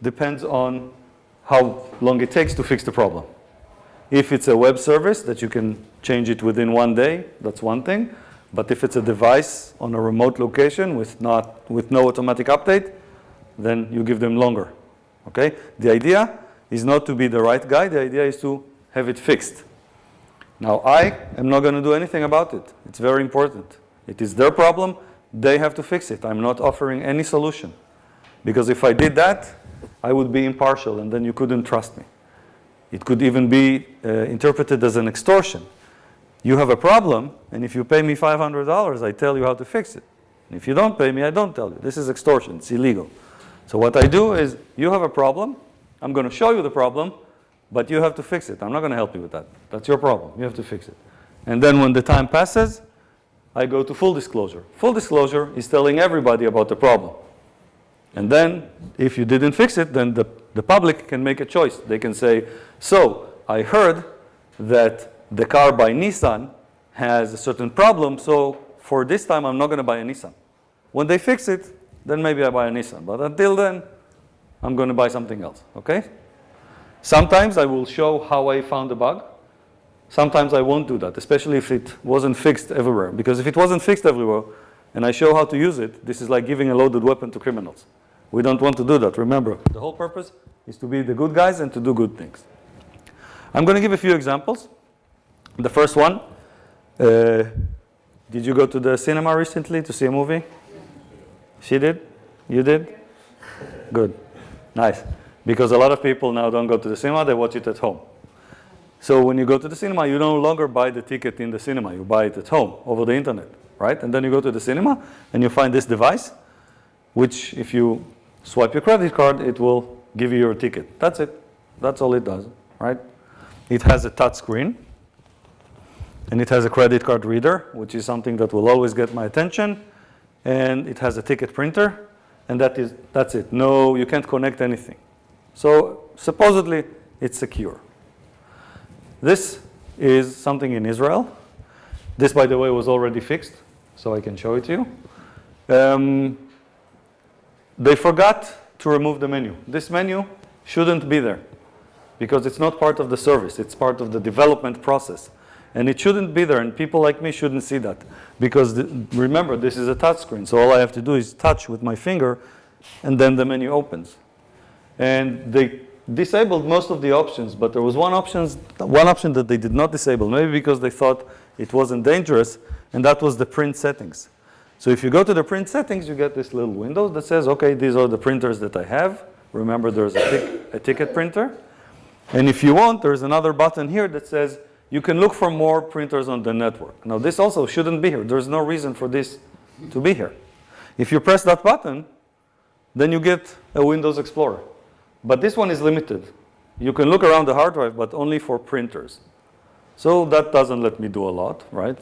depends on how long it takes to fix the problem. If it's a web service that you can change it within 1 day, that's one thing. But if it's a device on a remote location with no automatic update, then you give them longer. Okay? The idea is not to be the right guy. The idea is to have it fixed. Now, I am not going to do anything about it. It's very important. It is their problem. They have to fix it. I'm not offering any solution. Because if I did that, I would be impartial, and then you couldn't trust me. It could even be interpreted as an extortion. You have a problem, and if you pay me $500, I tell you how to fix it. And if you don't pay me, I don't tell you. This is extortion. It's illegal. So what I do is, you have a problem. I'm going to show you the problem, but you have to fix it. I'm not going to help you with that. That's your problem. You have to fix it. And then when the time passes, I go to full disclosure. Full disclosure is telling everybody about the problem. And then, if you didn't fix it, then the public can make a choice. They can say, so, I heard that the car by Nissan has a certain problem, so for this time I'm not going to buy a Nissan. When they fix it, then maybe I buy a Nissan. But until then, I'm going to buy something else, okay? Sometimes I will show how I found the bug. Sometimes I won't do that, especially if it wasn't fixed everywhere. Because if it wasn't fixed everywhere, and I show how to use it, this is like giving a loaded weapon to criminals. We don't want to do that. Remember, the whole purpose is to be the good guys and to do good things. I'm going to give a few examples. The first one, did you go to the cinema recently to see a movie? She did? You did? Good. Nice. Because a lot of people now don't go to the cinema, they watch it at home. So when you go to the cinema, you no longer buy the ticket in the cinema, you buy it at home over the internet, right? And then you go to the cinema and you find this device, which if you swipe your credit card, it will give you your ticket. That's it. That's all it does, right? It has a touch screen, and it has a credit card reader, which is something that will always get my attention, and it has a ticket printer, and that's it. No, you can't connect anything. So supposedly, it's secure. This is something in Israel. This, by the way, was already fixed, so I can show it to you. They forgot to remove the menu. This menu shouldn't be there because it's not part of the service. It's part of the development process. And it shouldn't be there, and people like me shouldn't see that. Because remember, this is a touch screen, so all I have to do is touch with my finger, and then the menu opens. And they disabled most of the options, but there was one option that they did not disable, maybe because they thought it wasn't dangerous, and that was the print settings. So if you go to the print settings, you get this little window that says, okay, these are the printers that I have. Remember, there's a ticket printer. And if you want, there's another button here that says, you can look for more printers on the network. Now, this also shouldn't be here. There's no reason for this to be here. If you press that button, then you get a Windows Explorer. But this one is limited. You can look around the hard drive, but only for printers. So that doesn't let me do a lot, right?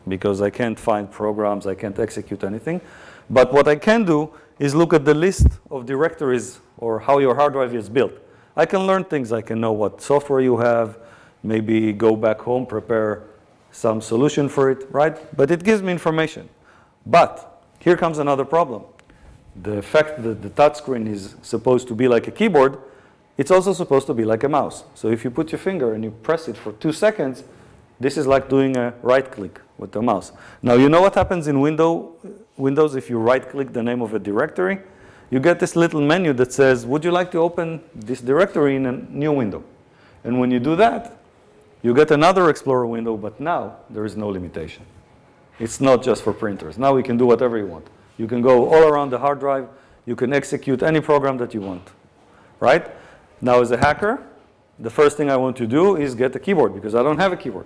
Because I can't find programs, I can't execute anything. But what I can do is look at the list of directories or how your hard drive is built. I can learn things. I can know what software you have, maybe go back home, prepare some solution for it, right? But it gives me information. But here comes another problem. The fact that the touchscreen is supposed to be like a keyboard, it's also supposed to be like a mouse. So if you put your finger and you press it for 2 seconds, this is like doing a right click with the mouse. Now, you know what happens in Windows if you right click the name of a directory? You get this little menu that says, would you like to open this directory in a new window? And when you do that, you get another Explorer window, but now there is no limitation. It's not just for printers. Now we can do whatever you want. You can go all around the hard drive. You can execute any program that you want, right? Now, as a hacker, the first thing I want to do is get a keyboard because I don't have a keyboard.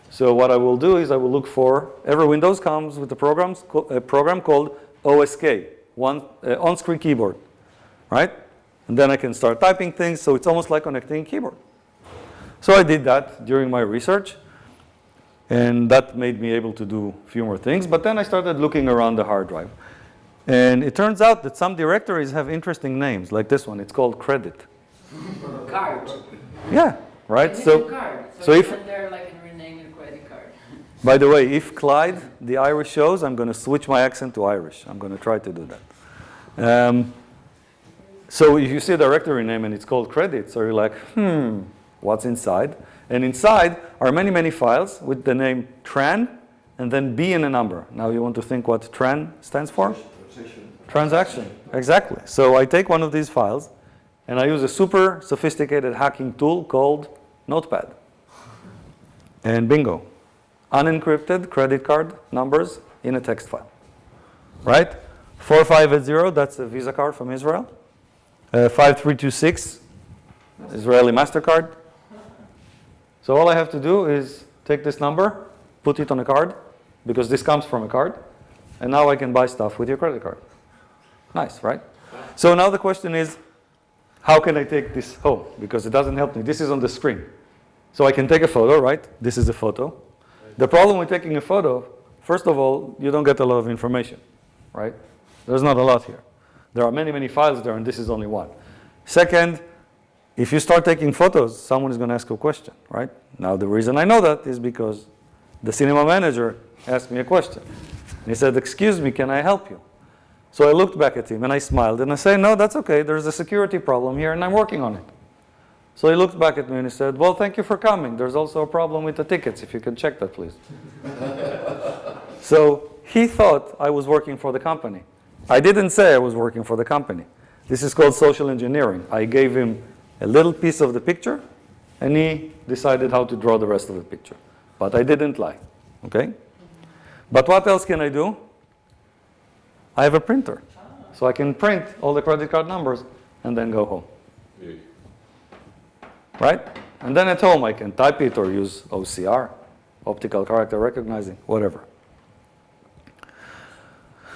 So what I will do is I will look for, every Windows comes with a program called OSK, on-screen keyboard, right? And then I can start typing things, so it's almost like connecting a keyboard. So I did that during my research, and that made me able to do a few more things. But then I started looking around the hard drive. And it turns out that some directories have interesting names, like this one. It's called credit. Card. Yeah, right? So if they're like rename your credit card. By the way, if Clyde, the Irish shows, I'm going to switch my accent to Irish. I'm going to try to do that. So if you see a directory name and it's called credit, so you're like, what's inside? And inside are many, many files with the name tran and then B and a number. Now you want to think what tran stands for? Transaction. Exactly. So I take one of these files and I use a super sophisticated hacking tool called Notepad. And bingo. Unencrypted credit card numbers in a text file. Right? 4580, that's a Visa card from Israel. 5326, Israeli MasterCard. So all I have to do is take this number, put it on a card, because this comes from a card, and now I can buy stuff with your credit card. Nice, right? So now the question is, how can I take this home? Because it doesn't help me. This is on the screen. So I can take a photo, right? This is a photo. The problem with taking a photo, first of all, you don't get a lot of information, right? There's not a lot here. There are many, many files there, and this is only one. Second, if you start taking photos, someone is going to ask you a question, right? Now, the reason I know that is because the cinema manager asked me a question. And he said, excuse me, can I help you? So I looked back at him, and I smiled, and I said, no, that's okay. There's a security problem here, and I'm working on it. So he looked back at me, and he said, well, thank you for coming. There's also a problem with the tickets. If you can check that, please. So he thought I was working for the company. I didn't say I was working for the company. This is called social engineering. I gave him a little piece of the picture, and he decided how to draw the rest of the picture. But I didn't lie, okay? But what else can I do? I have a printer. So I can print all the credit card numbers and then go home. Right? And then at home I can type it or use OCR, optical character recognizing, whatever.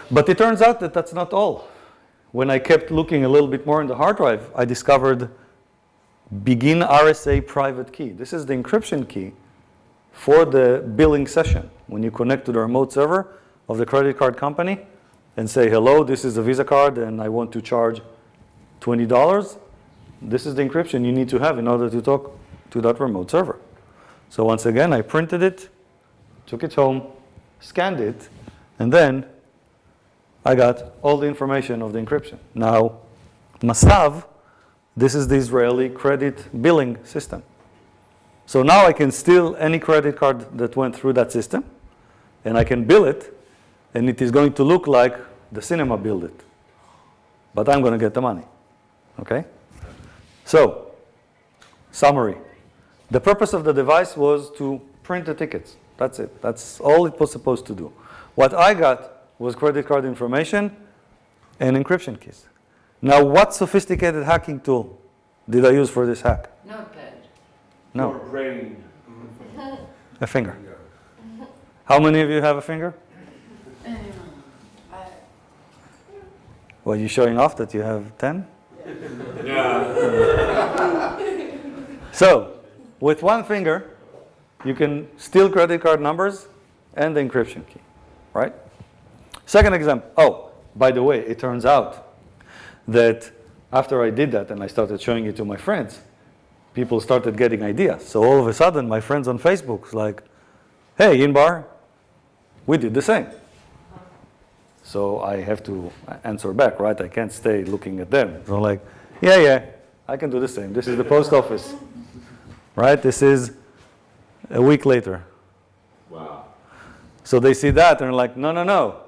But it turns out that that's not all. When I kept looking a little bit more in the hard drive, I discovered begin RSA private key. This is the encryption key for the billing session. When you connect to the remote server of the credit card company and say, hello, this is a Visa card and I want to charge $20, this is the encryption you need to have in order to talk to that remote server. So once again, I printed it, took it home, scanned it, and then I got all the information of the encryption. Now, Masav, this is the Israeli credit billing system. So now I can steal any credit card that went through that system, and I can bill it, and it is going to look like the cinema billed it. But I'm going to get the money. Okay? So, summary. The purpose of the device was to print the tickets. That's it. That's all it was supposed to do. What I got was credit card information and encryption keys. Now, what sophisticated hacking tool did I use for this hack? Notepad. No. Your brain. A finger. How many of you have a finger? Well, you showing off that you have 10? Yeah. So, with one finger, you can steal credit card numbers and the encryption key, right? Second example. Oh, by the way, it turns out that after I did that and I started showing it to my friends, people started getting ideas. So all of a sudden, my friends on Facebook like, hey, Inbar, we did the same. So I have to answer back, right? I can't stay looking at them. So I'm like, yeah, I can do the same. This is the post office, right? This is a week later. Wow. So they see that and they're like, no.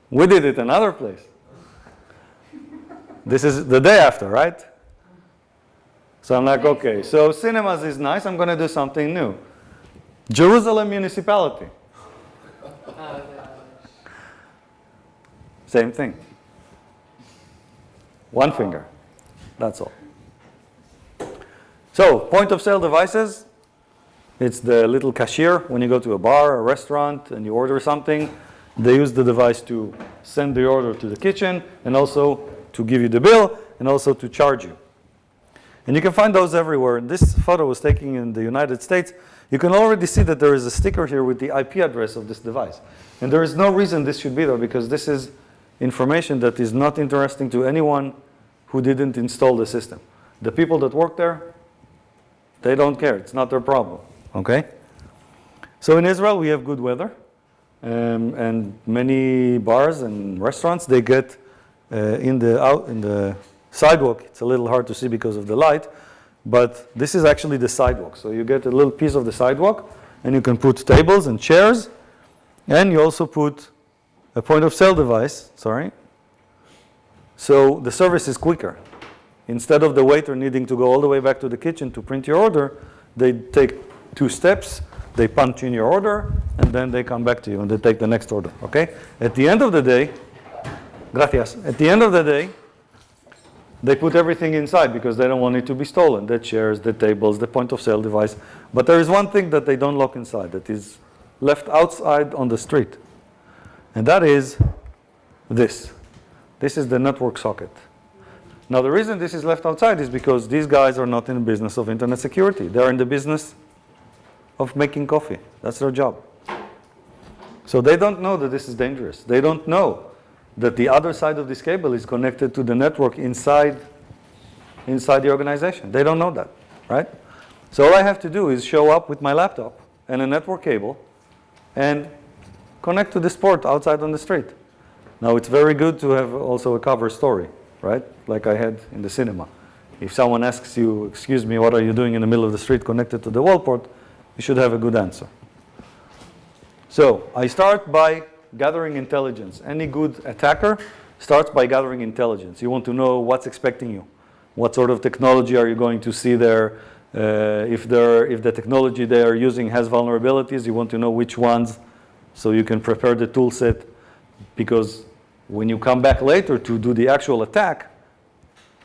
We did it another place. This is the day after, right? So I'm like, okay, so cinemas is nice. I'm going to do something new. Jerusalem municipality. Same thing. One finger. That's all. So, point of sale devices. It's the little cashier when you go to a bar, a restaurant, and you order something. They use the device to send the order to the kitchen and also to give you the bill and also to charge you. And you can find those everywhere. And this photo was taken in the United States. You can already see that there is a sticker here with the IP address of this device. And there is no reason this should be there because this is information that is not interesting to anyone who didn't install the system. The people that work there, they don't care. It's not their problem. Okay? So in Israel, we have good weather. And many bars and restaurants, they get in the sidewalk. It's a little hard to see because of the light, but this is actually the sidewalk. So you get a little piece of the sidewalk, and you can put tables and chairs, and you also put a point of sale device, So the service is quicker. Instead of the waiter needing to go all the way back to the kitchen to print your order, they take 2 steps, they punch in your order, and then they come back to you and they take the next order, okay? At the end of the day, gracias. At the end of the day, they put everything inside because they don't want it to be stolen. The chairs, the tables, the point of sale device. But there is one thing that they don't lock inside, that is left outside on the street. And that is this. This is the network socket. Now the reason this is left outside is because these guys are not in the business of internet security. They're in the business of making coffee. That's their job. So they don't know that this is dangerous. They don't know that the other side of this cable is connected to the network inside the organization. They don't know that, right? So all I have to do is show up with my laptop and a network cable and connect to this port outside on the street. Now it's very good to have also a cover story, right? Like I had in the cinema. If someone asks you, excuse me, what are you doing in the middle of the street connected to the wall port, you should have a good answer. So I start by gathering intelligence. Any good attacker starts by gathering intelligence. You want to know what's expecting you. What sort of technology are you going to see there? If the technology they are using has vulnerabilities, you want to know which ones so you can prepare the tool set, because when you come back later to do the actual attack,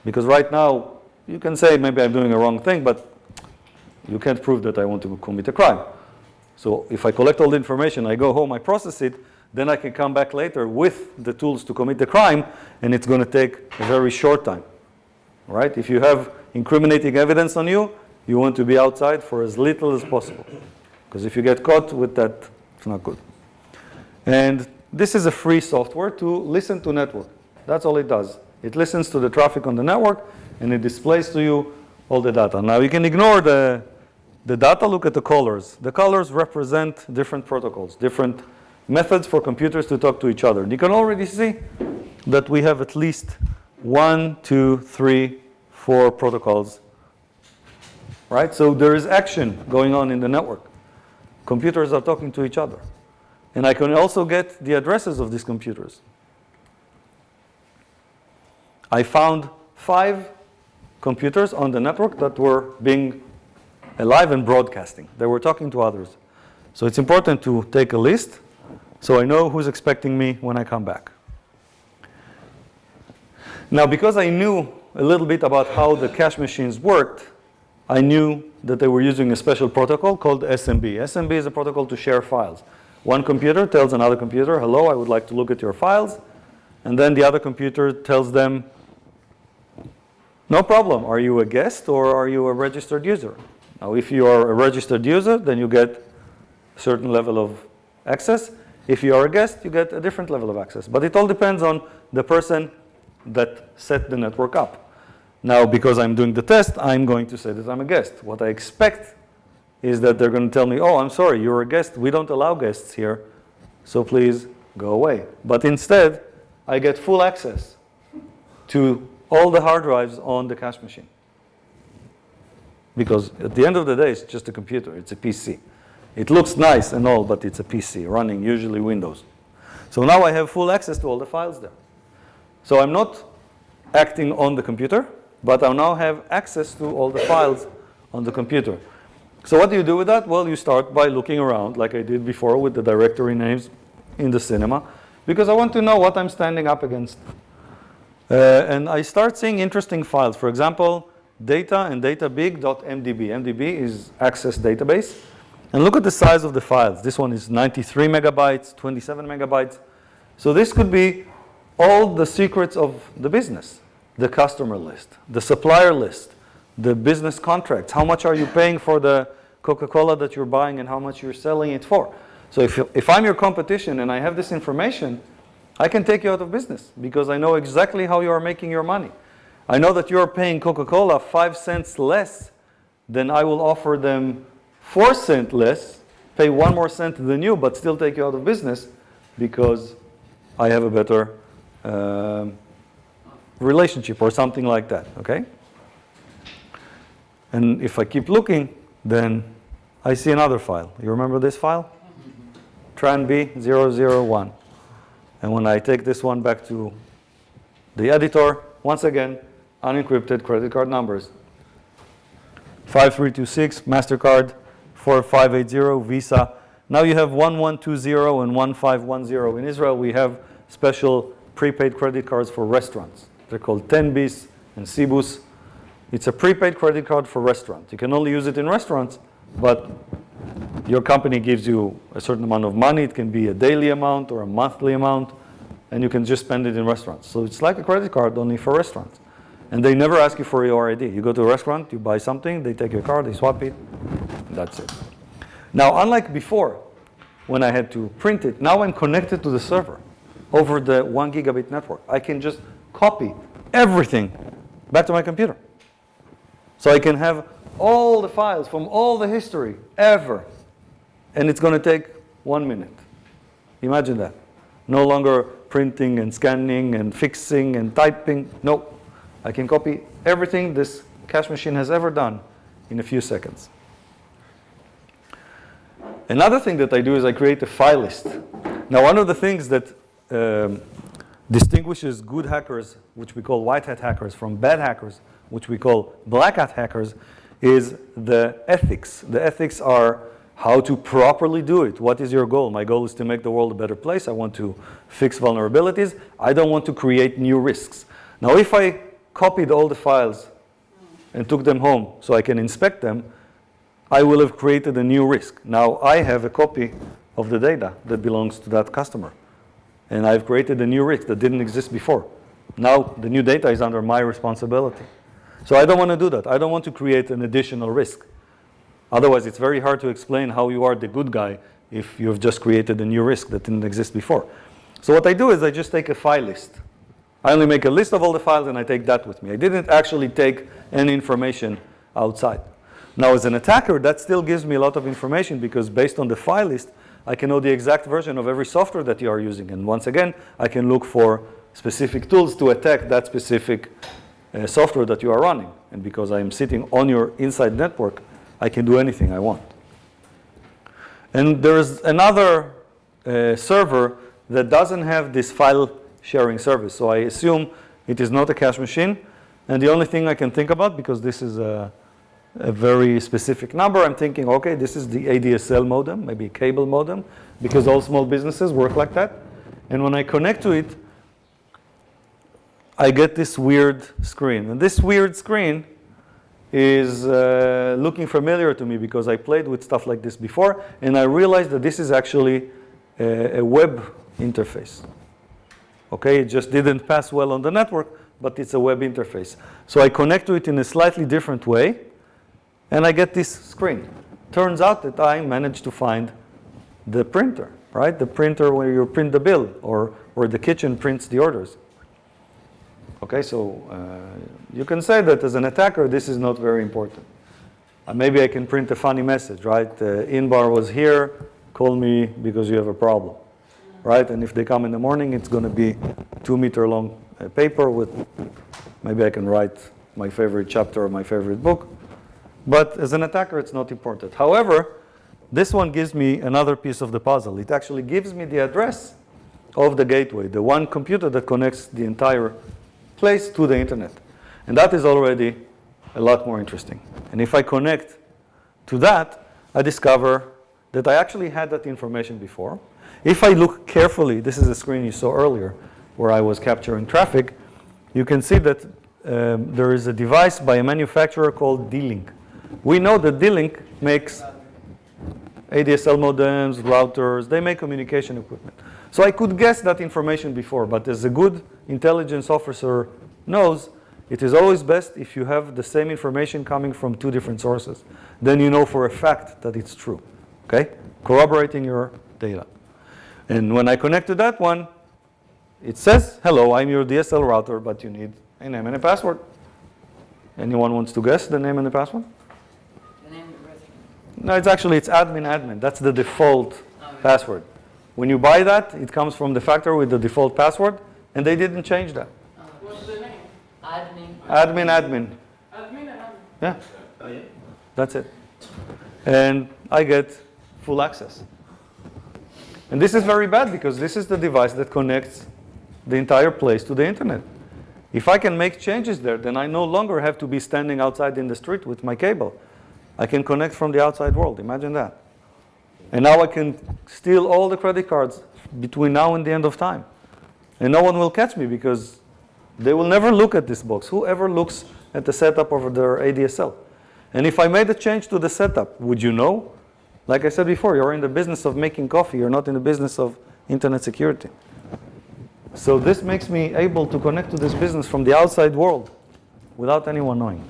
because right now you can say maybe I'm doing a wrong thing, but you can't prove that I want to commit a crime. So if I collect all the information, I go home, I process it, then I can come back later with the tools to commit the crime, and it's going to take a very short time, right? If you have incriminating evidence on you, you want to be outside for as little as possible, because if you get caught with that, it's not good. And this is a free software to listen to network. That's all it does. It listens to the traffic on the network, and it displays to you all the data. Now you can ignore the data, look at the colors. The colors represent different protocols, different methods for computers to talk to each other. You can already see that we have at least 1, 2, 3, 4 protocols, right? So there is action going on in the network. Computers are talking to each other. And I can also get the addresses of these computers. I found 5 computers on the network that were being alive and broadcasting. They were talking to others. So it's important to take a list so I know who's expecting me when I come back. Now, because I knew a little bit about how the cache machines worked, I knew that they were using a special protocol called SMB. SMB is a protocol to share files. One computer tells another computer, hello, I would like to look at your files. And then the other computer tells them, no problem, are you a guest or are you a registered user? Now, if you are a registered user, then you get a certain level of access. If you are a guest, you get a different level of access. But it all depends on the person that set the network up. Now, because I'm doing the test, I'm going to say that I'm a guest. What I expect is that they're going to tell me, oh, I'm sorry, you're a guest. We don't allow guests here, so please go away. But instead, I get full access to all the hard drives on the cache machine. Because at the end of the day, it's just a computer. It's a PC. It looks nice and all, but it's a PC running usually Windows. So now I have full access to all the files there. So I'm not acting on the computer, but I now have access to all the files on the computer. So what do you do with that? Well, you start by looking around, like I did before with the directory names in the cinema, because I want to know what I'm standing up against. And I start seeing interesting files. For example, data and databig.mdb. MDB is Access Database. And look at the size of the files. This one is 93 megabytes, 27 megabytes. So this could be all the secrets of the business. The customer list, the supplier list, the business contracts. How much are you paying for the Coca-Cola that you're buying and how much you're selling it for? So if I'm your competition and I have this information, I can take you out of business because I know exactly how you are making your money. I know that you're paying Coca-Cola 5 cents less than I will offer them 4 cents less, pay 1 more cent than you, but still take you out of business because I have a better relationship or something like that, okay? And if I keep looking, then I see another file. You remember this file? TranB001. And when I take this one back to the editor, once again, unencrypted credit card numbers. 5326, MasterCard, 4580, Visa. Now you have 1120 and 1510. In Israel, we have special prepaid credit cards for restaurants. They're called 10bis and Sibus. It's a prepaid credit card for restaurants. You can only use it in restaurants, but your company gives you a certain amount of money. It can be a daily amount or a monthly amount, and you can just spend it in restaurants. So it's like a credit card, only for restaurants. And they never ask you for your ID. You go to a restaurant, you buy something, they take your card, they swap it, and that's it. Now, unlike before, when I had to print it, now I'm connected to the server over the 1 gigabit network. I can just copy everything back to my computer. So I can have all the files from all the history ever, and it's going to take 1 minute. Imagine that. No longer printing and scanning and fixing and typing. No. I can copy everything this cash machine has ever done in a few seconds. Another thing that I do is I create a file list. Now, one of the things that distinguishes good hackers, which we call white hat hackers, from bad hackers, which we call black hat hackers, is the ethics. The ethics are how to properly do it. What is your goal? My goal is to make the world a better place. I want to fix vulnerabilities. I don't want to create new risks. Now, if I copied all the files and took them home so I can inspect them, I will have created a new risk. Now I have a copy of the data that belongs to that customer. And I've created a new risk that didn't exist before. Now the new data is under my responsibility. So I don't want to do that. I don't want to create an additional risk. Otherwise, it's very hard to explain how you are the good guy if you've just created a new risk that didn't exist before. So what I do is I just take a file list. I only make a list of all the files and I take that with me. I didn't actually take any information outside. Now, as an attacker, that still gives me a lot of information because based on the file list, I can know the exact version of every software that you are using. And once again, I can look for specific tools to attack that specific software that you are running. And because I am sitting on your inside network, I can do anything I want. And there's another server that doesn't have this file sharing service. So I assume it is not a cache machine. And the only thing I can think about, because this is a very specific number, I'm thinking, okay, this is the ADSL modem, maybe a cable modem, because all small businesses work like that. And when I connect to it, I get this weird screen. And this weird screen is looking familiar to me because I played with stuff like this before, and I realized that this is actually a web interface. Okay, it just didn't pass well on the network, but it's a web interface. So I connect to it in a slightly different way, and I get this screen. Turns out that I managed to find the printer, right? The printer where you print the bill, or where the kitchen prints the orders. Okay, so you can say that as an attacker, this is not very important. Maybe I can print a funny message, right? Inbar was here, call me because you have a problem, right? And if they come in the morning, it's going to be 2-meter long paper with, maybe I can write my favorite chapter of my favorite book. But as an attacker, it's not important. However, this one gives me another piece of the puzzle. It actually gives me the address of the gateway, the one computer that connects the entire place to the internet. And that is already a lot more interesting. And if I connect to that, I discover that I actually had that information before. If I look carefully, this is a screen you saw earlier where I was capturing traffic, you can see that there is a device by a manufacturer called D-Link. We know that D-Link makes ADSL modems, routers, they make communication equipment. So I could guess that information before, but as a good intelligence officer knows, it is always best if you have the same information coming from 2 different sources. Then you know for a fact that it's true, okay? Corroborating your data. And when I connect to that one, it says, hello, I'm your DSL router, but you need a name and a password. Anyone wants to guess the name and the password? The name of the restaurant. No, it's admin. That's the default password. When you buy that, it comes from the factory with the default password, and they didn't change that. What's the name? Admin. Admin. Yeah, Oh, yeah? that's it. And I get full access. And this is very bad because this is the device that connects the entire place to the internet. If I can make changes there, then I no longer have to be standing outside in the street with my cable. I can connect from the outside world. Imagine that. And now I can steal all the credit cards between now and the end of time. And no one will catch me because they will never look at this box. Whoever looks at the setup of their ADSL. And if I made a change to the setup, would you know? Like I said before, you're in the business of making coffee. You're not in the business of internet security. So this makes me able to connect to this business from the outside world without anyone knowing.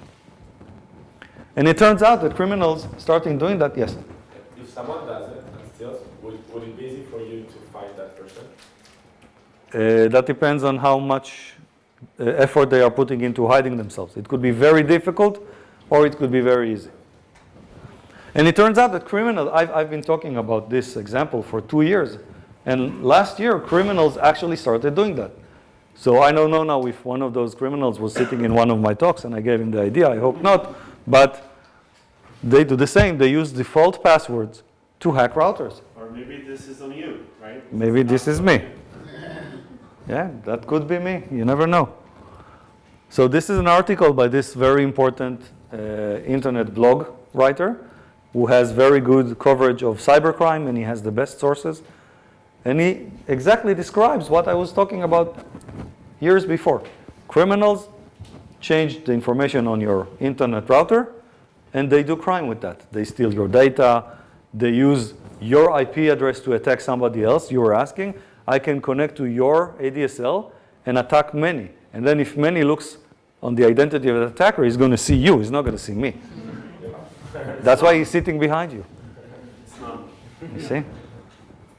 And it turns out that criminals starting doing that, yes. If someone does it and steals, would it be easy for you to find that person? That depends on how much effort they are putting into hiding themselves. It could be very difficult or it could be very easy. And it turns out that criminals, I've been talking about this example for 2 years. And last year, criminals actually started doing that. So I don't know now if one of those criminals was sitting in one of my talks and I gave him the idea. I hope not. But they do the same. They use default passwords to hack routers. Or maybe this is on you, right? Maybe this is me. Yeah, that could be me. You never know. So this is an article by this very important internet blog writer who has very good coverage of cybercrime, and he has the best sources. And he exactly describes what I was talking about years before. Criminals change the information on your internet router, and they do crime with that. They steal your data. They use your IP address to attack somebody else. You were asking, I can connect to your ADSL and attack many. And then if many looks on the identity of the attacker, he's going to see you. He's not going to see me. That's why he's sitting behind you. It's not. You see?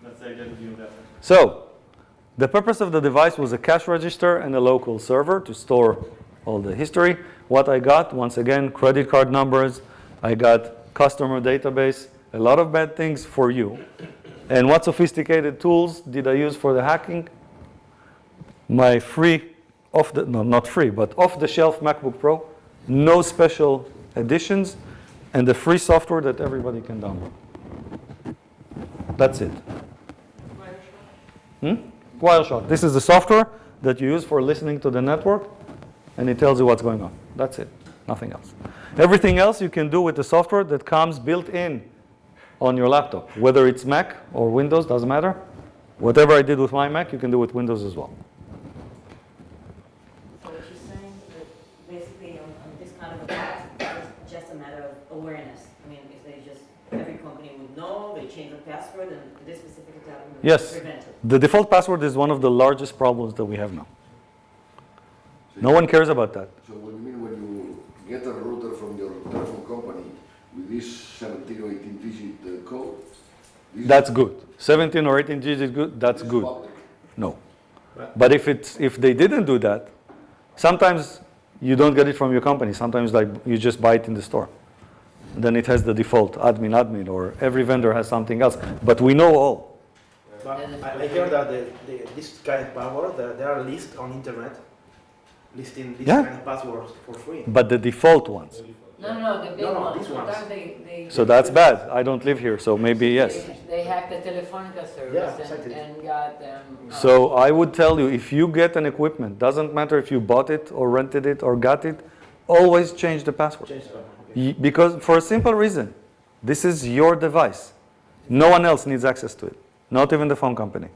That's the identity of that. So, the purpose of the device was a cash register and a local server to store all the history. What I got, once again, credit card numbers. I got customer database, a lot of bad things for you. And what sophisticated tools did I use for the hacking? My free, not free, but off-the-shelf MacBook Pro, no special additions, and the free software that everybody can download. That's it. Wireshark. This is the software that you use for listening to the network, and it tells you what's going on. That's it. Nothing else. Everything else you can do with the software that comes built in on your laptop. Whether it's Mac or Windows, doesn't matter. Whatever I did with my Mac, you can do with Windows as well. So what you're saying is that basically on this kind of attack, it's just a matter of awareness. I mean, if they just, every company would know, they change the password, and this specific attack would be Yes. prevented. The default password is one of the largest problems that we have now. No one cares about that. So what you mean when you get a router from your telephone company with this 17 or 18 digit code? That's good. 17 or 18 digits is good. That's good. No. But if they didn't do that, sometimes you don't get it from your company. Sometimes like you just buy it in the store. Then it has the default admin, or every vendor has something else. But we know all. But I hear that this kind of password, they are listed on internet, listing this Yeah. kind of passwords for free. But the default ones. No, the big No, ones. these ones. Sometimes they So that's bad. I don't live here, so maybe yes. They hacked the Telefonica service Yeah, exactly. and got them. So I would tell you, if you get an equipment, doesn't matter if you bought it or rented it or got it, always change the password. Change the okay. Because for a simple reason, this is your device. No one else needs access to it, not even the phone company.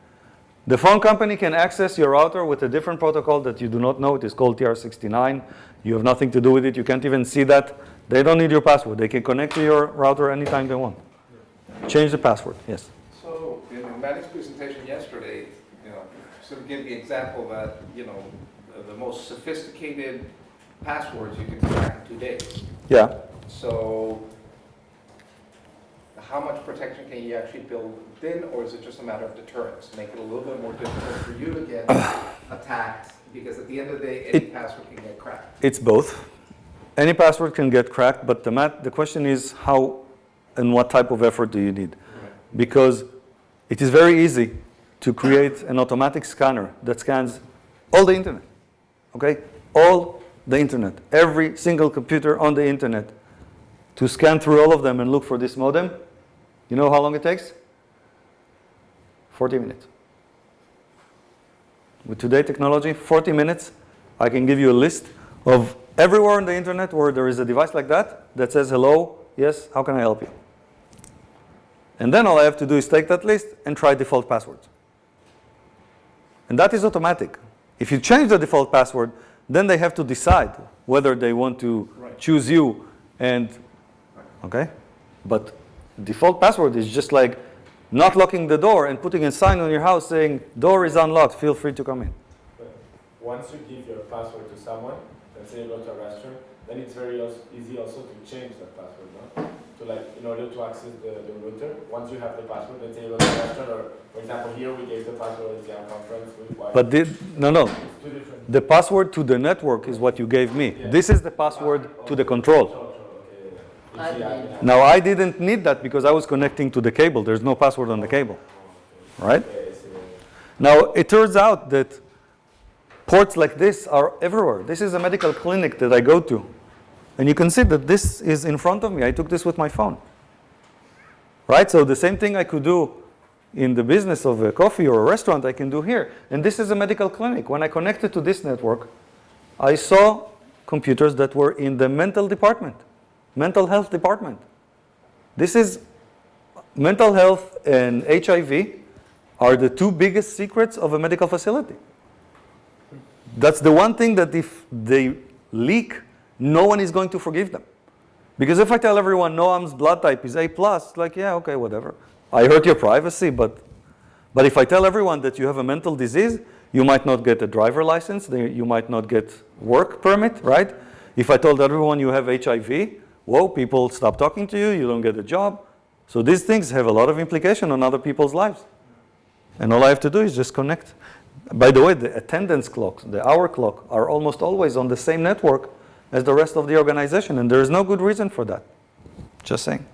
The phone company can access your router with a different protocol that you do not know. It is called TR69. You have nothing to do with it. You can't even see that. They don't need your password. They can connect to your router anytime they want. Change the password, yes. So in Manny's presentation yesterday, sort of gave the example that, the most sophisticated passwords you can crack in 2 days. Yeah. So how much protection can you actually build in, or is it just a matter of deterrence? Make it a little bit more difficult for you to get attacked, because at the end of the day, any password can get cracked. It's both. Any password can get cracked, but the question is how and what type of effort do you need? Because it is very easy to create an automatic scanner that scans all the internet, okay? All the internet, every single computer on the internet, to scan through all of them and look for this modem, you know how long it takes? 40 minutes. With today's technology, 40 minutes, I can give you a list of everywhere on the internet where there is a device like that says, hello, yes, how can I help you? And then all I have to do is take that list and try default passwords. And that is automatic. If you change the default password, then they have to decide whether they want to choose you and, okay? But default password is just like not locking the door and putting a sign on your house saying, door is unlocked, feel free to come in. But once you give your password to someone, let's say you go to a restaurant, then it's very easy also to change that password, no? To like, in order to access the router, once you have the password, let's say you go to a restaurant, or for example here we gave the password at the conference. But no. It's two different. The password to the network is what you gave me. Yeah. This is the password to the control. Okay, yeah. Now I didn't need that because I was connecting to the cable. There's no password on the cable, right? Now it turns out that ports like this are everywhere. This is a medical clinic that I go to. And you can see that this is in front of me. I took this with my phone, right? So the same thing I could do in the business of a coffee or a restaurant, I can do here. And this is a medical clinic. When I connected to this network, I saw computers that were in the mental health department. This is mental health and HIV are the two biggest secrets of a medical facility. That's the one thing that if they leak, no one is going to forgive them. Because if I tell everyone Noam's blood type is A+, it's like, yeah, okay, whatever. I hurt your privacy, but if I tell everyone that you have a mental disease, you might not get a driver license, you might not get work permit, right? If I told everyone you have HIV, whoa, people stop talking to you, you don't get a job. So these things have a lot of implication on other people's lives. And all I have to do is just connect. By the way, the attendance clocks, the hour clock, are almost always on the same network as the rest of the organization, and there is no good reason for that. Just saying.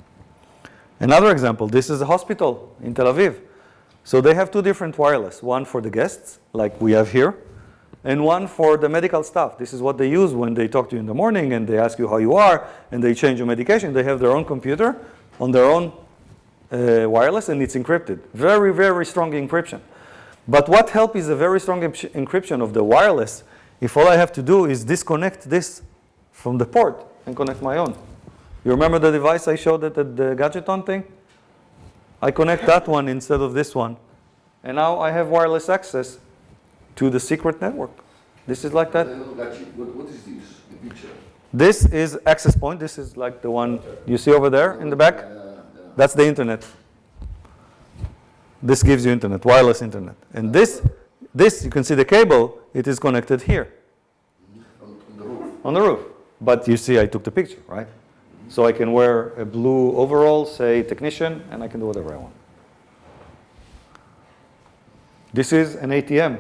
Another example, this is a hospital in Tel Aviv. So they have two different wireless, one for the guests, like we have here, and one for the medical staff. This is what they use when they talk to you in the morning and they ask you how you are and they change your medication. They have their own computer on their own wireless and it's encrypted. Very, very strong encryption. But what helps is a very strong encryption of the wireless if all I have to do is disconnect this from the port and connect my own. You remember the device I showed at the Gadgeton thing? I connect that one instead of this one. And now I have wireless access to the secret network. This is like that. What is this, the picture? This is access point. This is like the one you see over there in the back. That's the internet. This gives you internet, wireless internet. And this you can see the cable, it is connected here. On the roof. On the roof. But you see I took the picture, right? So I can wear a blue overall, say technician, and I can do whatever I want. This is an ATM,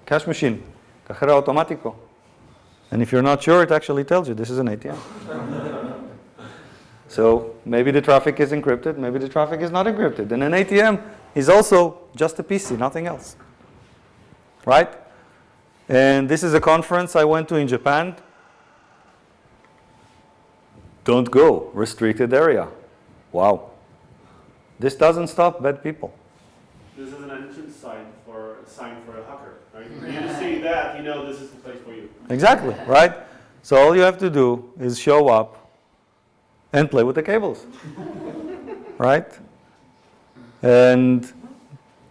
cash machine, cajero automático. And if you're not sure, it actually tells you this is an ATM. So maybe the traffic is encrypted, maybe the traffic is not encrypted. And an ATM is also just a PC, nothing else. Right? And this is a conference I went to in Japan. Don't go, restricted area. Wow. This doesn't stop bad people. This is an entrance sign for a hacker. Right? You see that, you know this is the place for you. Exactly, right? So all you have to do is show up and play with the cables, right? And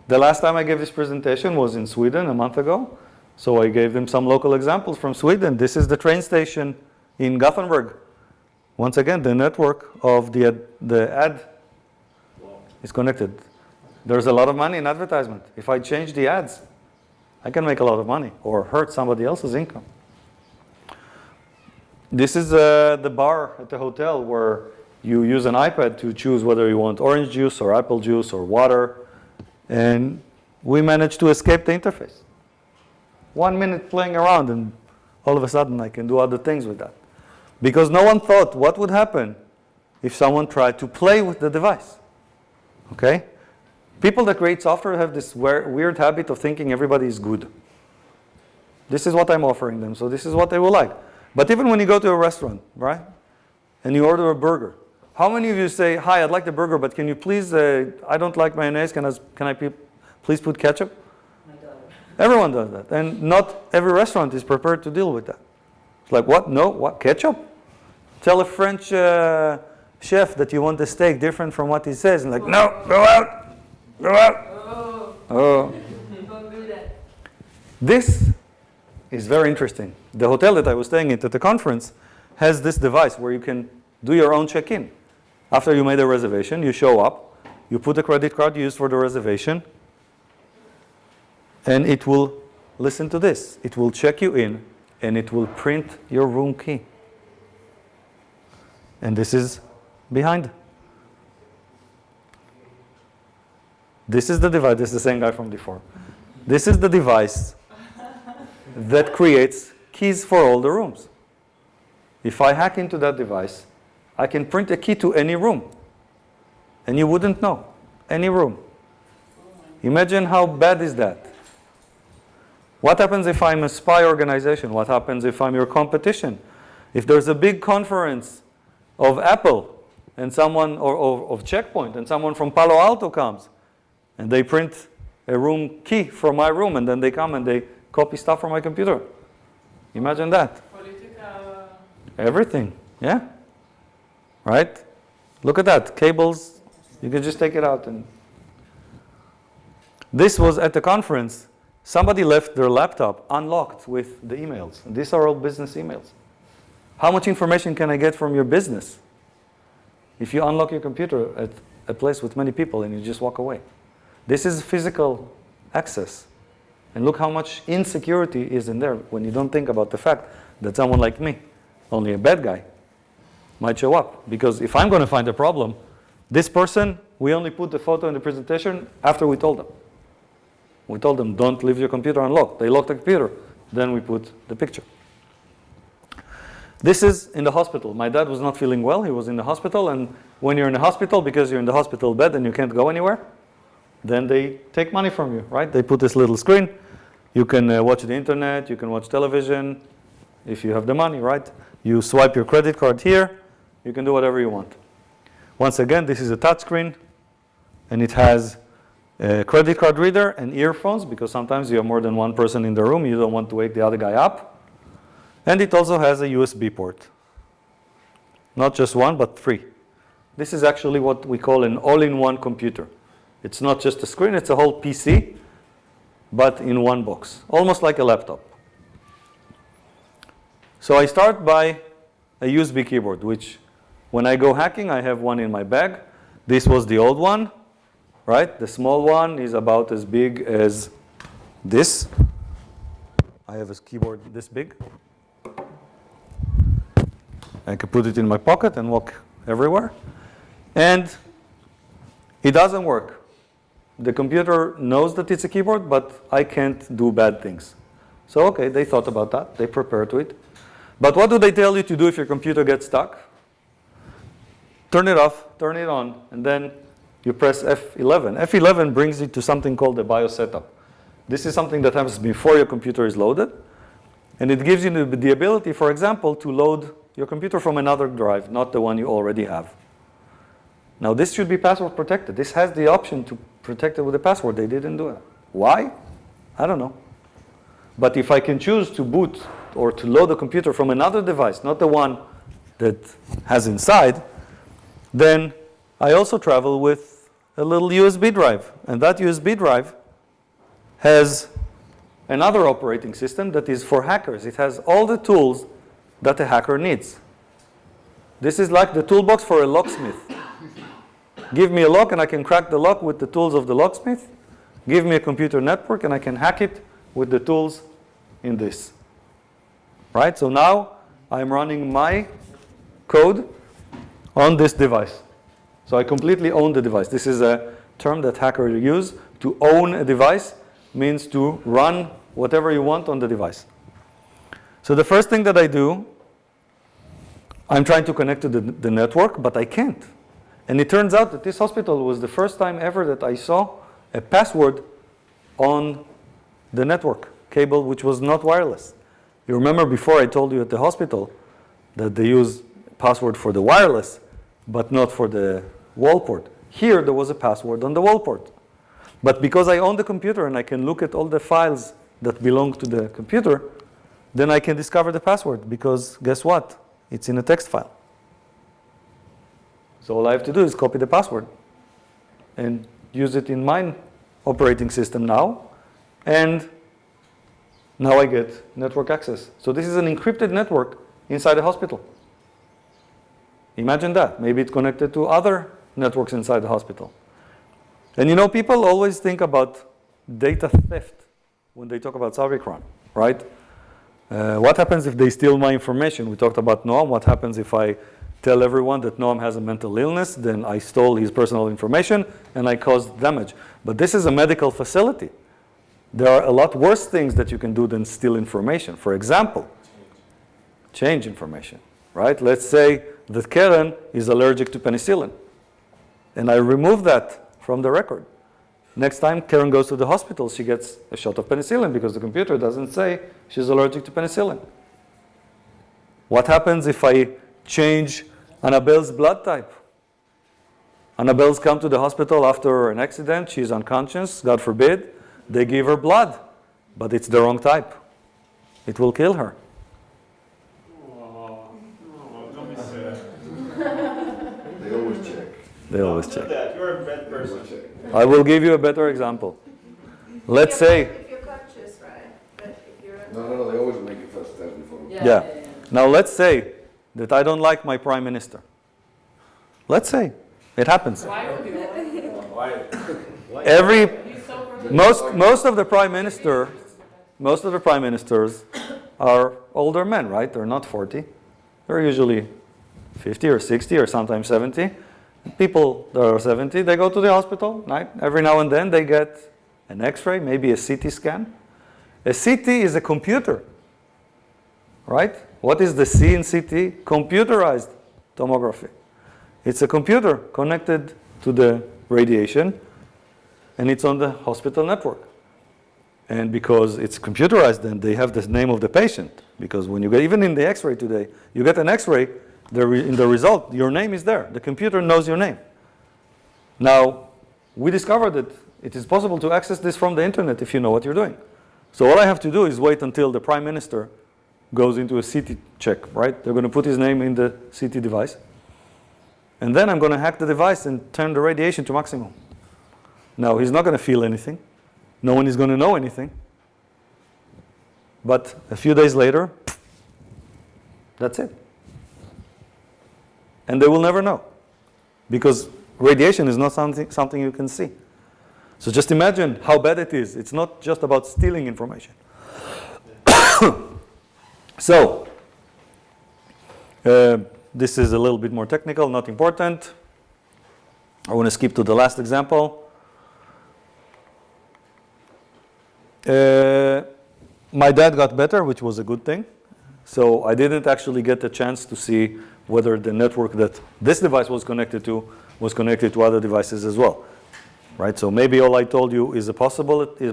the last time I gave this presentation was in Sweden a month ago. So I gave them some local examples from Sweden. This is the train station in Gothenburg. Once again, the network of the ad is connected. There's a lot of money in advertisement. If I change the ads, I can make a lot of money or hurt somebody else's income. This is the bar at the hotel where you use an iPad to choose whether you want orange juice or apple juice or water. And we managed to escape the interface. 1 minute playing around and all of a sudden I can do other things with that. Because no one thought what would happen if someone tried to play with the device. Okay? People that create software have this weird habit of thinking everybody is good. This is what I'm offering them, so this is what they will like. But even when you go to a restaurant, right, and you order a burger, how many of you say, hi, I'd like the burger, but can you please, I don't like mayonnaise, can I please put ketchup? My daughter. Everyone does that, and not every restaurant is prepared to deal with that. It's like, what? No, what? Ketchup? Tell a French chef that you want the steak different from what he says, and like, no, go out, go out. Oh. Don't do that. This is very interesting. The hotel that I was staying at the conference has this device where you can do your own check-in. After you made a reservation, you show up, you put a credit card you used for the reservation, and it will listen to this. It will check you in, and it will print your room key. And this is behind. This is the device. This is the same guy from before. This is the device that creates keys for all the rooms. If I hack into that device, I can print a key to any room. And you wouldn't know. Any room. Imagine how bad is that. What happens if I'm a spy organization? What happens if I'm your competition? If there's a big conference of Apple and someone, or of Checkpoint, and someone from Palo Alto comes, and they print a room key for my room, and then they come and they copy stuff from my computer. Imagine that. Political. Everything, yeah. Right? Look at that. Cables, you can just take it out. And this was at the conference. Somebody left their laptop unlocked with the emails. And these are all business emails. How much information can I get from your business if you unlock your computer at a place with many people and you just walk away? This is physical access. And look how much insecurity is in there when you don't think about the fact that someone like me, only a bad guy, might show up. Because if I'm going to find a problem, this person, we only put the photo in the presentation after we told them. We told them, don't leave your computer unlocked. They locked the computer. Then we put the picture. This is in the hospital. My dad was not feeling well. He was in the hospital. And when you're in the hospital, because you're in the hospital bed and you can't go anywhere, then they take money from you, right? They put this little screen. You can watch the internet. You can watch television if you have the money, right? You swipe your credit card here. You can do whatever you want. Once again, this is a touch screen. And it has a credit card reader and earphones, because sometimes you have more than one person in the room. You don't want to wake the other guy up. And it also has a USB port. Not just one, but 3. This is actually what we call an all-in-one computer. It's not just a screen, it's a whole PC, but in one box. Almost like a laptop. So I start by a USB keyboard, which when I go hacking, I have one in my bag. This was the old one, right? The small one is about as big as this. I have a keyboard this big. I can put it in my pocket and walk everywhere. And it doesn't work. The computer knows that it's a keyboard, but I can't do bad things. So, okay, they thought about that. They prepared to it. But what do they tell you to do if your computer gets stuck? Turn it off, turn it on, and then you press F11. F11 brings you to something called the BIOS setup. This is something that happens before your computer is loaded. And it gives you the ability, for example, to load your computer from another drive, not the one you already have. Now, this should be password protected. This has the option to protect it with a password. They didn't do it. Why? I don't know. But if I can choose to boot or to load the computer from another device, not the one that has inside, then I also travel with a little USB drive. And that USB drive has another operating system that is for hackers. It has all the tools that a hacker needs. This is like the toolbox for a locksmith. Give me a lock and I can crack the lock with the tools of the locksmith. Give me a computer network and I can hack it with the tools in this. Right? So now I'm running my code on this device. So I completely own the device. This is a term that hackers use. To own a device means to run whatever you want on the device. So the first thing that I do, I'm trying to connect to the network, but I can't. And it turns out that this hospital was the first time ever that I saw a password on the network. cable which was not wireless. You remember before I told you at the hospital that they use password for the wireless, but not for the wall port. Here, there was a password on the wall port. But because I own the computer and I can look at all the files that belong to the computer, then I can discover the password, because guess what? It's in a text file. So all I have to do is copy the password and use it in my operating system now, and now I get network access. So this is an encrypted network inside a hospital. Imagine that. Maybe it's connected to other networks inside the hospital. And you know, people always think about data theft when they talk about cybercrime, right? What happens if they steal my information? We talked about Noam. What happens if I tell everyone that Noam has a mental illness? Then I stole his personal information and I caused damage. But this is a medical facility. There are a lot worse things that you can do than steal information. For example, change information, right? Let's say that Karen is allergic to penicillin, and I remove that from the record. Next time Karen goes to the hospital, she gets a shot of penicillin because the computer doesn't say she's allergic to penicillin. What happens if I change Annabelle's blood type? Annabelle's come to the hospital after an accident. She's unconscious, God forbid. They give her blood, but it's the wrong type. It will kill her. Don't be sad. They always check. They always Don't do check. that. You're a bad They person. always check. I will give you a better example. Let's say, If you're conscious, right? But if you're No, they always make a first test before. yeah. Now let's say that I don't like my prime minister. Let's say it happens. Why would you? Why? Every He's so most of the prime ministers are older men, right? They're not 40. They're usually 50 or 60 or sometimes 70. People that are 70, they go to the hospital, right? Every now and then they get an X-ray, maybe a CT scan. A CT is a computer, right? What is the C in CT? Computerized tomography. It's a computer connected to the radiation, and it's on the hospital network. And because it's computerized, then they have the name of the patient. Because when you get, even in the X-ray today, you get an X-ray, in the result, your name is there. The computer knows your name. Now, we discovered that it is possible to access this from the internet if you know what you're doing. So all I have to do is wait until the prime minister goes into a CT check, right? They're going to put his name in the CT device. And then I'm going to hack the device and turn the radiation to maximum. Now, he's not going to feel anything. No one is going to know anything. But a few days later, that's it. And they will never know. Because radiation is not something you can see. So just imagine how bad it is. It's not just about stealing information. So, this is a little bit more technical, not important. I want to skip to the last example. My dad got better, which was a good thing. So I didn't actually get a chance to see whether the network that this device was connected to other devices as well. Right? So maybe all I told you is a possibility,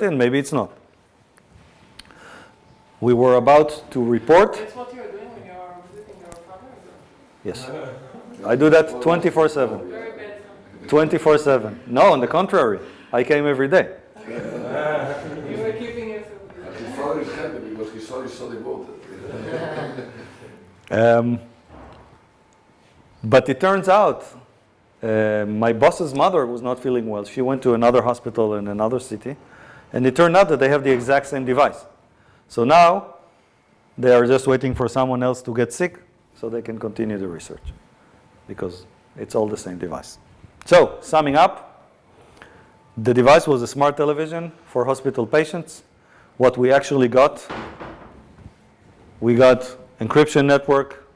and maybe it's not. We were about to report. That's what you're doing when you're visiting your father? Yes. I do that 24/7. Very bad. 24/7. No, on the contrary. I came every day. You were keeping it. And his father is happy because his son is so devoted. But it turns out my boss's mother was not feeling well. She went to another hospital in another city, and it turned out that they have the exact same device. So now they are just waiting for someone else to get sick so they can continue the research, because it's all the same device. So, summing up, the device was a smart television for hospital patients. What we actually got, we got encryption network,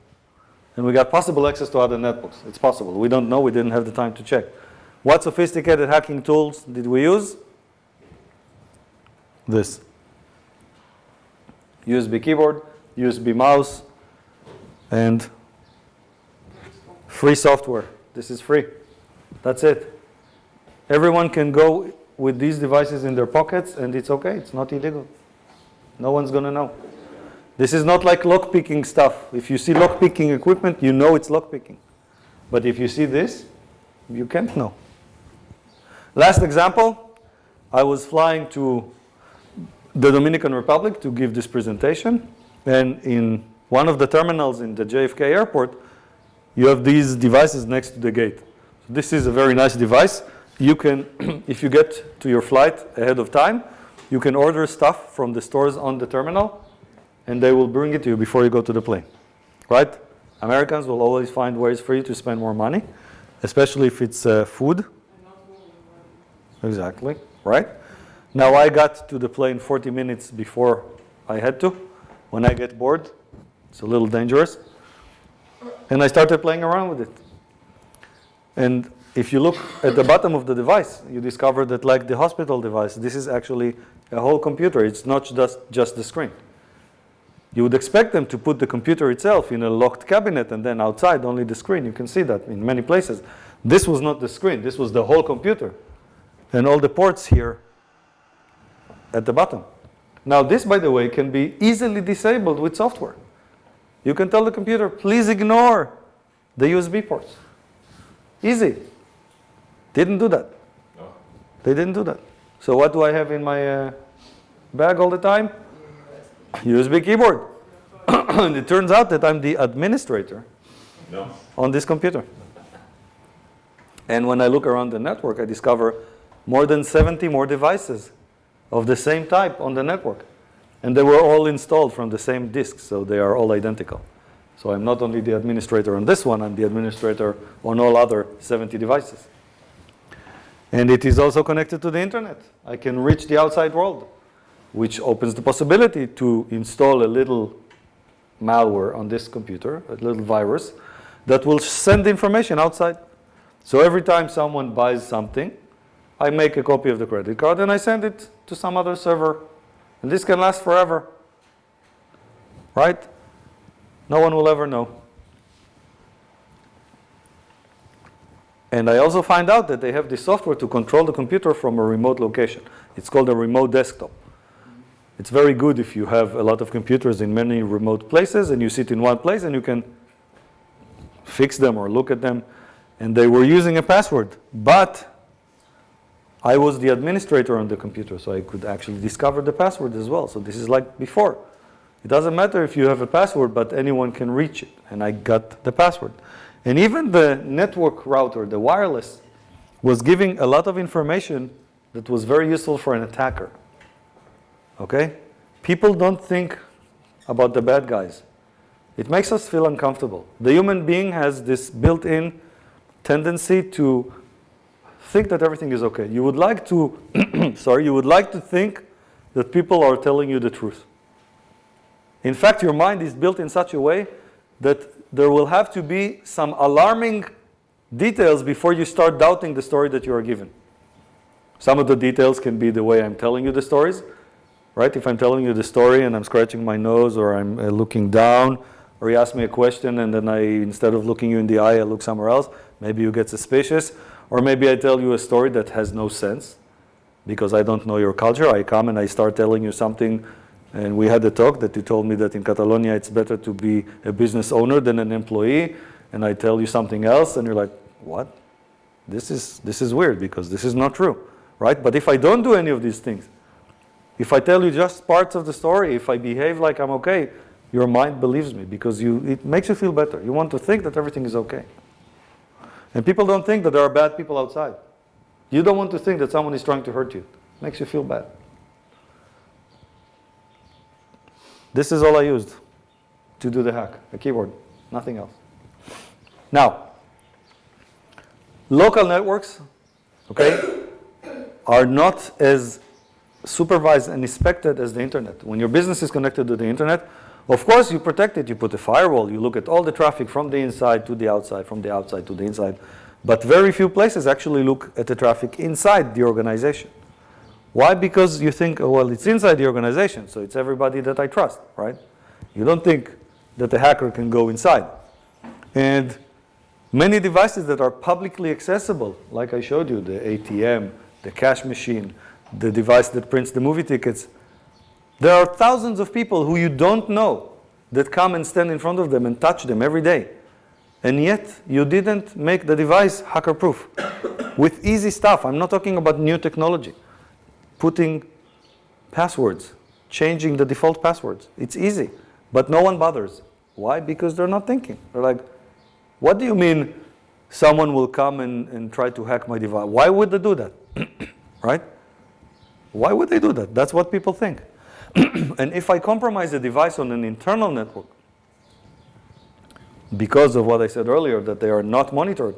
and we got possible access to other networks. It's possible. We don't know. We didn't have the time to check. What sophisticated hacking tools did we use? This. USB keyboard, USB mouse, and free software. This is free. That's it. Everyone can go with these devices in their pockets, and it's okay. It's not illegal. No one's going to know. This is not like lockpicking stuff. If you see lockpicking equipment, you know it's lockpicking. But if you see this, you can't know. Last example, I was flying to the Dominican Republic to give this presentation, and in one of the terminals in the JFK airport, you have these devices next to the gate. This is a very nice device. You can, if you get to your flight ahead of time, you can order stuff from the stores on the terminal, and they will bring it to you before you go to the plane, right? Americans will always find ways for you to spend more money, especially if it's food. Exactly, right? Now I got to the plane 40 minutes before I had to. When I get bored, it's a little dangerous. And I started playing around with it. And if you look at the bottom of the device, you discover that like the hospital device, this is actually a whole computer. It's not just the screen. You would expect them to put the computer itself in a locked cabinet and then outside only the screen. You can see that in many places. This was not the screen. This was the whole computer. And all the ports here at the bottom. Now this, by the way, can be easily disabled with software. You can tell the computer, please ignore the USB ports. Easy. Didn't do that. No. They didn't do that. So what do I have in my bag all the time? USB keyboard. And it turns out that I'm the administrator on this computer. And when I look around the network, I discover more than 70 more devices of the same type on the network. And they were all installed from the same disk, so they are all identical. So I'm not only the administrator on this one, I'm the administrator on all other 70 devices. And it is also connected to the internet. I can reach the outside world, which opens the possibility to install a little malware on this computer, a little virus, that will send information outside. So every time someone buys something, I make a copy of the credit card and I send it to some other server. And this can last forever, right? No one will ever know. And I also find out that they have this software to control the computer from a remote location. It's called a remote desktop. It's very good if you have a lot of computers in many remote places and you sit in one place and you can fix them or look at them. And they were using a password, but I was the administrator on the computer, so I could actually discover the password as well. So this is like before. It doesn't matter if you have a password, but anyone can reach it. And I got the password. And even the network router, the wireless, was giving a lot of information that was very useful for an attacker. Okay? People don't think about the bad guys. It makes us feel uncomfortable. The human being has this built-in tendency to think that everything is okay. You would like to, you would like to think that people are telling you the truth. In fact, your mind is built in such a way that there will have to be some alarming details before you start doubting the story that you are given. Some of the details can be the way I'm telling you the stories, right? If I'm telling you the story and I'm scratching my nose or I'm looking down, or you ask me a question and then instead of looking you in the eye, I look somewhere else, maybe you get suspicious. Or maybe I tell you a story that has no sense because I don't know your culture. I come and I start telling you something, and we had a talk that you told me that in Catalonia it's better to be a business owner than an employee, and I tell you something else and you're like, what? This is weird because this is not true, right? But if I don't do any of these things, if I tell you just parts of the story, if I behave like I'm okay, your mind believes me because it makes you feel better. You want to think that everything is okay. And people don't think that there are bad people outside. You don't want to think that someone is trying to hurt you. It makes you feel bad. This is all I used to do the hack, a keyboard, nothing else. Now, local networks, okay, are not as supervised and inspected as the internet. When your business is connected to the internet, of course you protect it, you put a firewall, you look at all the traffic from the inside to the outside, from the outside to the inside. But very few places actually look at the traffic inside the organization. Why? Because you think, oh, well, it's inside the organization, so it's everybody that I trust, right? You don't think that the hacker can go inside. And many devices that are publicly accessible, like I showed you, the ATM, the cash machine, the device that prints the movie tickets, There are thousands of people who you don't know that come and stand in front of them and touch them every day. And yet, you didn't make the device hacker-proof. With easy stuff, I'm not talking about new technology. Putting passwords, changing the default passwords. It's easy, but no one bothers. Why? Because they're not thinking. They're like, what do you mean someone will come and try to hack my device? Why would they do that? Right? Why would they do that? That's what people think. And if I compromise a device on an internal network, because of what I said earlier, that they are not monitored,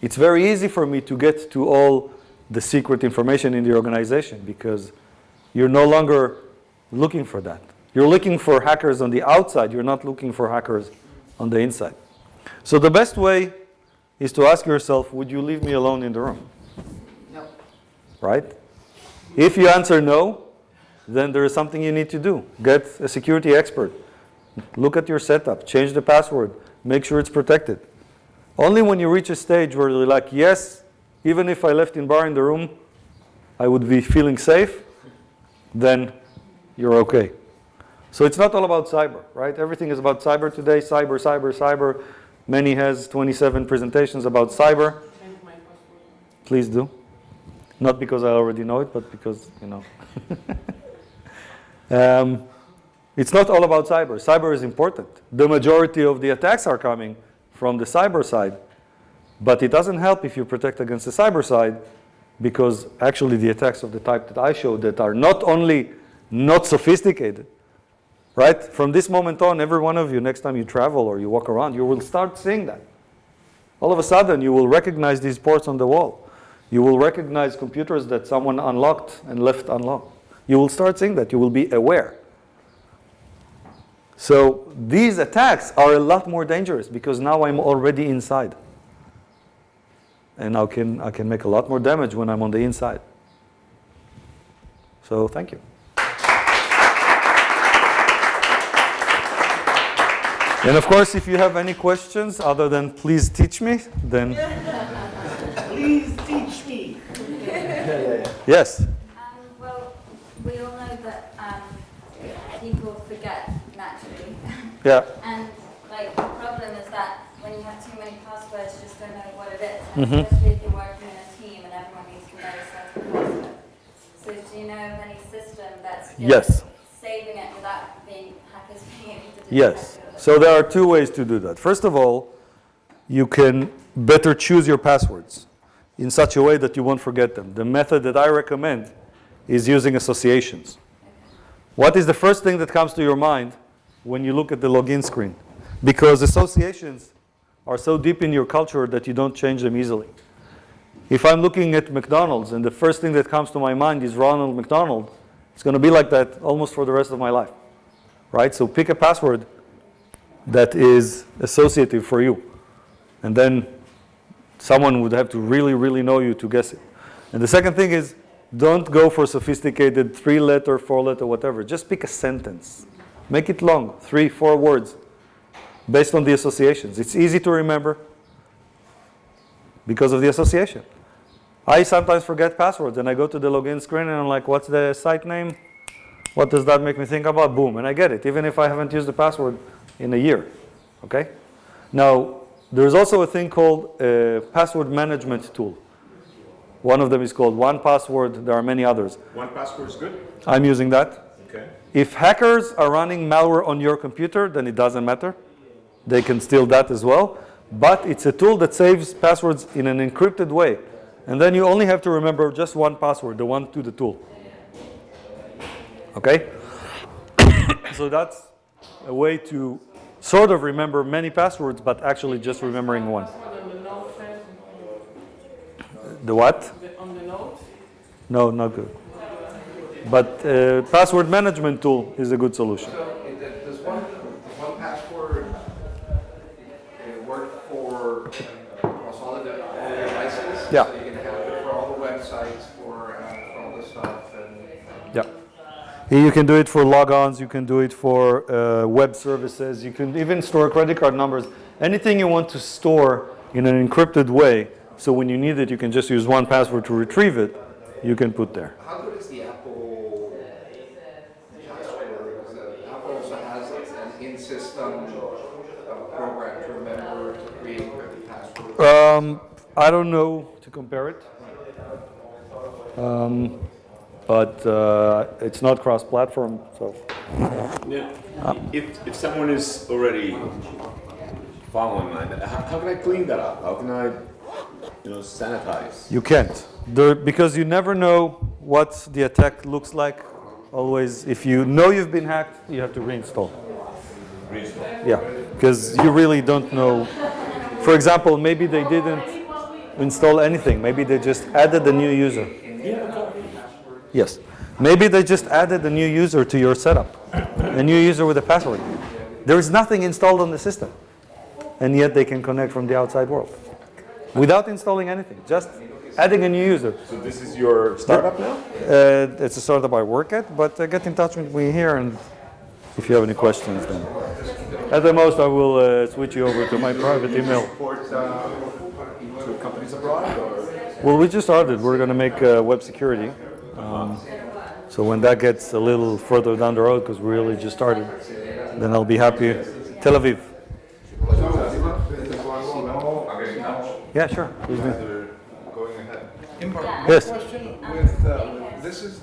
it's very easy for me to get to all the secret information in the organization because you're no longer looking for that. You're looking for hackers on the outside. You're not looking for hackers on the inside. So the best way is to ask yourself, would you leave me alone in the room? No. Right? If you answer no, then there is something you need to do. Get a security expert. Look at your setup. Change the password. Make sure it's protected. Only when you reach a stage where you're like, yes, even if I left Inbar in the room, I would be feeling safe, then you're okay. So it's not all about cyber, right? Everything is about cyber today. Cyber, cyber, cyber. Manny has 27 presentations about cyber. Change my password. Please do. Not because I already know it, but because, you know. It's not all about cyber. Cyber is important. The majority of the attacks are coming from the cyber side, but it doesn't help if you protect against the cyber side, because actually the attacks of the type that I showed that are not only not sophisticated, right? From this moment on, every one of you, next time you travel or you walk around, you will start seeing that. All of a sudden, you will recognize these ports on the wall. You will recognize computers that someone unlocked and left unlocked. You will start seeing that. You will be aware. So these attacks are a lot more dangerous because now I'm already inside. And I can make a lot more damage when I'm on the inside. So thank you. And of course, if you have any questions other than please teach me, then Please teach me. yes. Well, we all know that people forget naturally. Yeah. And like the problem is that when you have too many passwords, you just don't know what it is. Mhm. Especially if you're working in a team and everyone needs to know a certain password. So do you know of any system that's just Yes. saving it without being hackers being able to detect Yes. it? So there are two ways to do that. First of all, you can better choose your passwords in such a way that you won't forget them. The method that I recommend is using associations. What is the first thing that comes to your mind when you look at the login screen? Because associations are so deep in your culture that you don't change them easily. If I'm looking at McDonald's and the first thing that comes to my mind is Ronald McDonald, it's going to be like that almost for the rest of my life. Right? So pick a password that is associative for you. And then someone would have to really, really know you to guess it. And the second thing is, don't go for sophisticated 3-letter, 4-letter, whatever. Just pick a sentence. Make it long, 3, 4 words, based on the associations. It's easy to remember because of the association. I sometimes forget passwords, and I go to the login screen, and I'm like, what's the site name? What does that make me think about? Boom, and I get it, even if I haven't used the password in a year. Okay? Now, there's also a thing called a password management tool. One of them is called 1Password. There are many others. 1Password is good? I'm using that. Okay. If hackers are running malware on your computer, then it doesn't matter. They can steal that as well. But it's a tool that saves passwords in an encrypted way. And then you only have to remember just one password, the one to the tool. Okay? So that's a way to sort of remember many passwords, but actually just remembering one. Password on the note pad, The what? on the note. No, not good. But password management tool is a good solution. So does one password work for across all the devices? Yeah. So you can have it for all the websites, for all the stuff, and Yeah. You can do it for logons, you can do it for web services, you can even store credit card numbers. Anything you want to store in an encrypted way, so when you need it, you can just use 1Password to retrieve it, you can put there. how good is the Apple password I don't know to compare it. But it's not cross-platform, so. Yeah. If someone is already following mine, how can I clean that up? How can I, sanitize? You can't, because you never know what the attack looks like. Always, if you know you've been hacked, you have to reinstall. Reinstall. Yeah, because you really don't know. For example, maybe they didn't install anything. Maybe they just added a new user. Yes. Maybe they just added a new user to your setup, a new user with a password. There is nothing installed on the system, and yet they can connect from the outside world without installing anything, just adding a new user. So this is your startup now? It's a startup I work at, but get in touch with me here, and if you have any questions, then at the most I will switch you over to my private email. Support to companies abroad, or? Well, we just started. We're going to make web security. So when that gets a little further down the road, because we really just started, then I'll be happy. Tel Aviv. Yeah, sure. Please do. Going ahead. Inbar, Yes. question with, this is